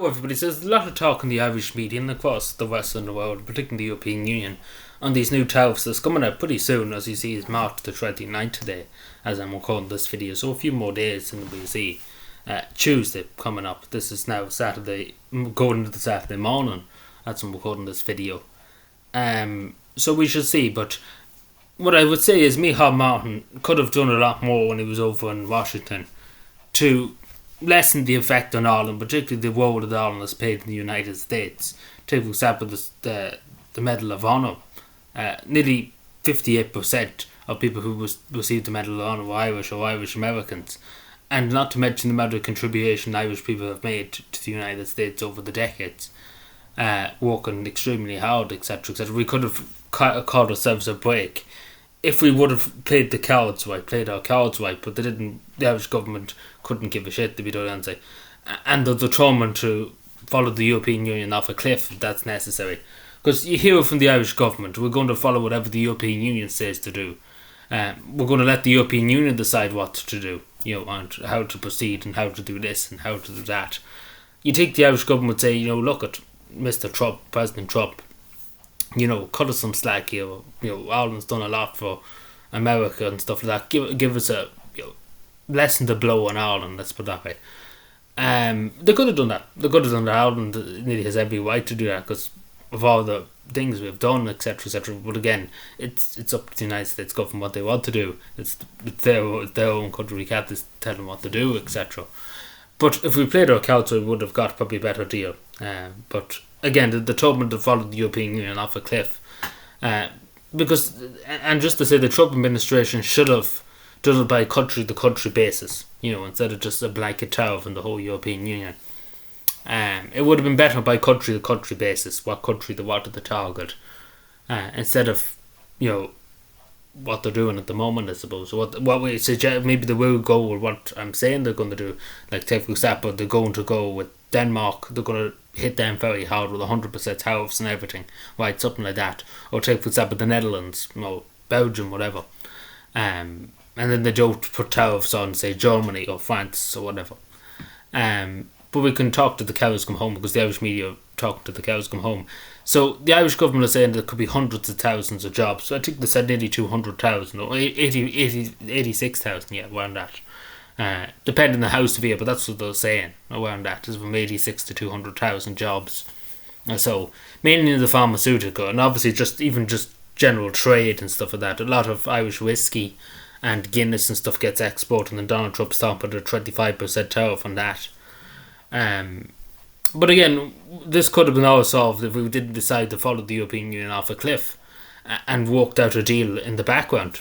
Everybody says there's a lot of talk in the Irish media and across the Western world, particularly the European Union, on these new tariffs that's coming out pretty soon. As you see, it's March the 29th today, as I'm recording this video, so a few more days and we'll see Tuesday coming up. This is now Saturday, going into the Saturday morning as I'm recording this video. So we shall see, but what I would say is Micheál Martin could have done a lot more when he was over in Washington to lessen the effect on Ireland, particularly the role that Ireland has played in the United States. Take for example the Medal of Honour. Nearly 58% of people who received the Medal of Honour were Irish or Irish Americans, and not to mention the amount of contribution Irish people have made to the United States over the decades, working extremely hard, etc., etc. We could have called ourselves a break if we would have played our cards right, but they didn't. The Irish government couldn't give a shit, to be totally honest, and they're determined to follow the European Union off a cliff if that's necessary. Because you hear from the Irish government, we're going to follow whatever the European Union says to do. We're going to let the European Union decide what to do, and how to proceed and how to do this and how to do that. You think the Irish government would say, look at Mr. Trump, President Trump, cut us some slack here. Ireland's done a lot for America and stuff like that. Give us a, lessen the blow on Ireland, let's put it that way. They could have done that. Ireland nearly has every right to do that because of all the things we've done, etc., etc. But again, it's up to the United States government what they want to do. It's their own country. We can't just tell them what to do, etc. But if we played our cards, we would have got probably a better deal. But again, the determined to follow the European Union off a cliff. Because, and just to say, the Trump administration should have done it by country-to-country basis, instead of just a blanket tariff in the whole European Union. It would have been better by country-to-country basis, what country they wanted to target, instead of, what they're doing at the moment, I suppose. What we suggest, maybe they will go with what I'm saying they're going to do. Like, take for example, they're going to go with Denmark, they're going to hit them very hard with 100% tariffs and everything, right, something like that. Or take for example the Netherlands, Belgium, whatever. And then they don't put tariffs on, say, Germany or France or whatever. But we can talk to the cows come home, because the Irish media talk to the cows come home. So the Irish government is saying there could be hundreds of thousands of jobs. So I think they said nearly 200,000 or 86,000, yeah, around that. Depending on the house view, but that's what they're saying, around that. There's from 86 to 200,000 jobs. So mainly in the pharmaceutical, and obviously just general trade and stuff like that. A lot of Irish whiskey and Guinness and stuff gets exported, and Donald Trump's talking about a 25% tariff on that. But again, this could have been all solved if we didn't decide to follow the European Union off a cliff and worked out a deal in the background,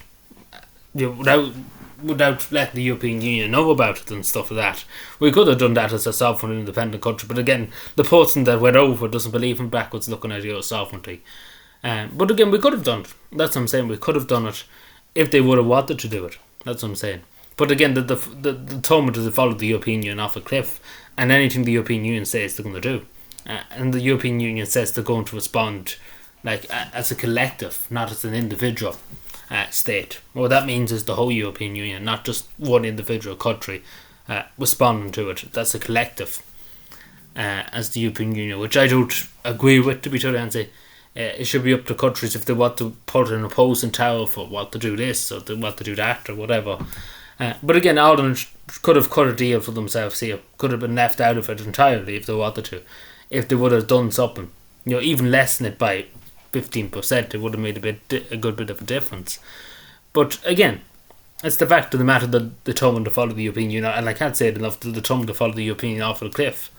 without letting the European Union know about it and stuff like that. We could have done that as a sovereign independent country, but again, the person that went over doesn't believe in backwards looking at your sovereignty. But again, we could have done it. That's what I'm saying. We could have done it if they would have wanted to do it. That's what I'm saying. But again, the determined to follow the European Union off a cliff, and anything the European Union says they're going to do. And the European Union says they're going to respond as a collective, not as an individual state. What that means is the whole European Union, not just one individual country responding to it. That's a collective as the European Union, which I don't agree with, to be totally honest. It should be up to countries if they want to put an opposing tariff or want to do this or they want to do that or whatever. But again, Ireland could have cut a deal for themselves here, could have been left out of it entirely if they wanted to. If they would have done something, even lessen it by 15%, it would have made a good bit of a difference. But again, it's the fact of the matter that determined to follow the European Union, and I can't say it enough, determined to follow the European Union off a cliff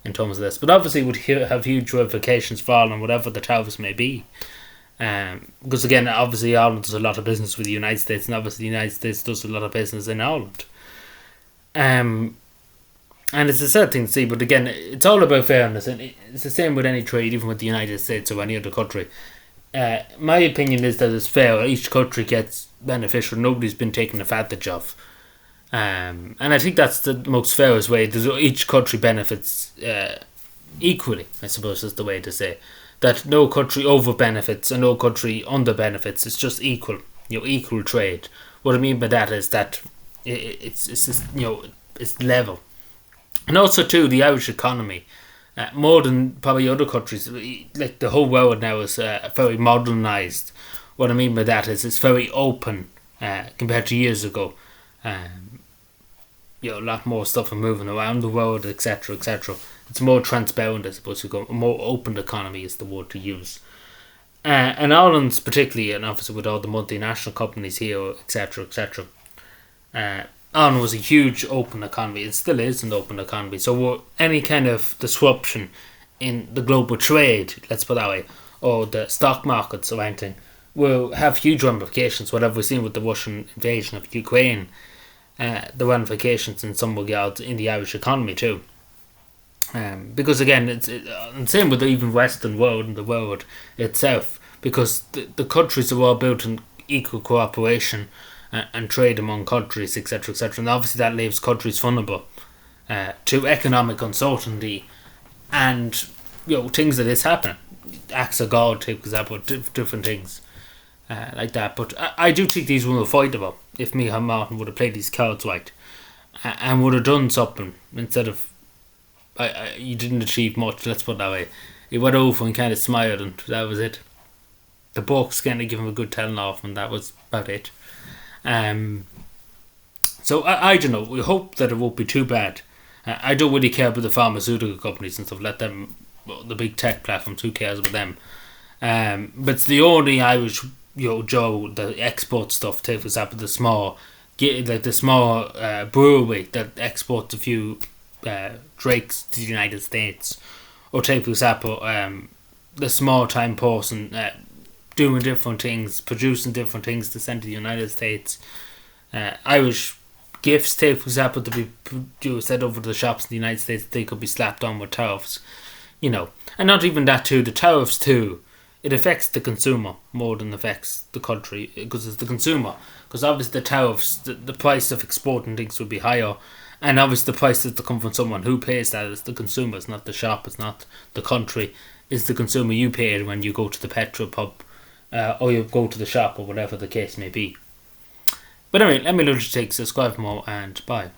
in terms of this. But obviously it would have huge ramifications for Ireland, whatever the tariffs may be. Because again, obviously Ireland does a lot of business with the United States, and obviously the United States does a lot of business in Ireland. And it's a sad thing to see, but again, it's all about fairness, and it's the same with any trade, even with the United States or any other country. My opinion is that it's fair. Each country gets beneficial. Nobody's been taken advantage of. And I think that's the most fairest way. Each country benefits equally, I suppose is the way to say. That no country over benefits and no country under benefits. It's just equal, equal trade. What I mean by that is that it's just, it's level. And also too, the Irish economy more than probably other countries. Like the whole world now is very modernized. What I mean by that is it's very open compared to years ago. A lot more stuff are moving around the world, etc., etc. It's more transparent, I suppose. You go, a more open economy is the word to use. And Ireland's particularly, and obviously with all the multinational companies here, etc., etc. Ireland was a huge open economy. It still is an open economy. So any kind of disruption in the global trade, let's put it that way, or the stock markets or anything, will have huge ramifications. Whatever we've seen with the Russian invasion of Ukraine, the ramifications in some regards in the Irish economy too. Because again, it's same with the even Western world and the world itself. Because the countries are all built in equal cooperation and trade among countries, etc., etc. And obviously that leaves countries vulnerable to economic uncertainty and things that is happening. Acts of God, take example, different things like that. But I do think these were fightable if Micheál Martin would have played these cards right and would have done something instead of. You didn't achieve much, let's put it that way. He went over and kind of smiled and that was it. The books kind of give him a good telling off and that was about it. So I don't know, we hope that it won't be too bad. I don't really care about the pharmaceutical companies and stuff, let them, the big tech platforms, who cares about them. But it's the only Irish, Joe, the export stuff, take for example the small brewery that exports a few drakes to the United States, or take for example the small time person doing different things, producing different things to send to the United States. Irish gifts, take for example, to be sent over to the shops in the United States, they could be slapped on with tariffs, and not even that too, the tariffs too, it affects the consumer more than affects the country, because it's the consumer, because obviously the tariffs, the price of exporting things would be higher, and obviously the price has to come from someone. Who pays that? It's the consumer. It's not the shop. It's not the country. It's the consumer. You pay it when you go to the petrol pub or you go to the shop or whatever the case may be. But anyway, let me know what you take. Subscribe for more and bye.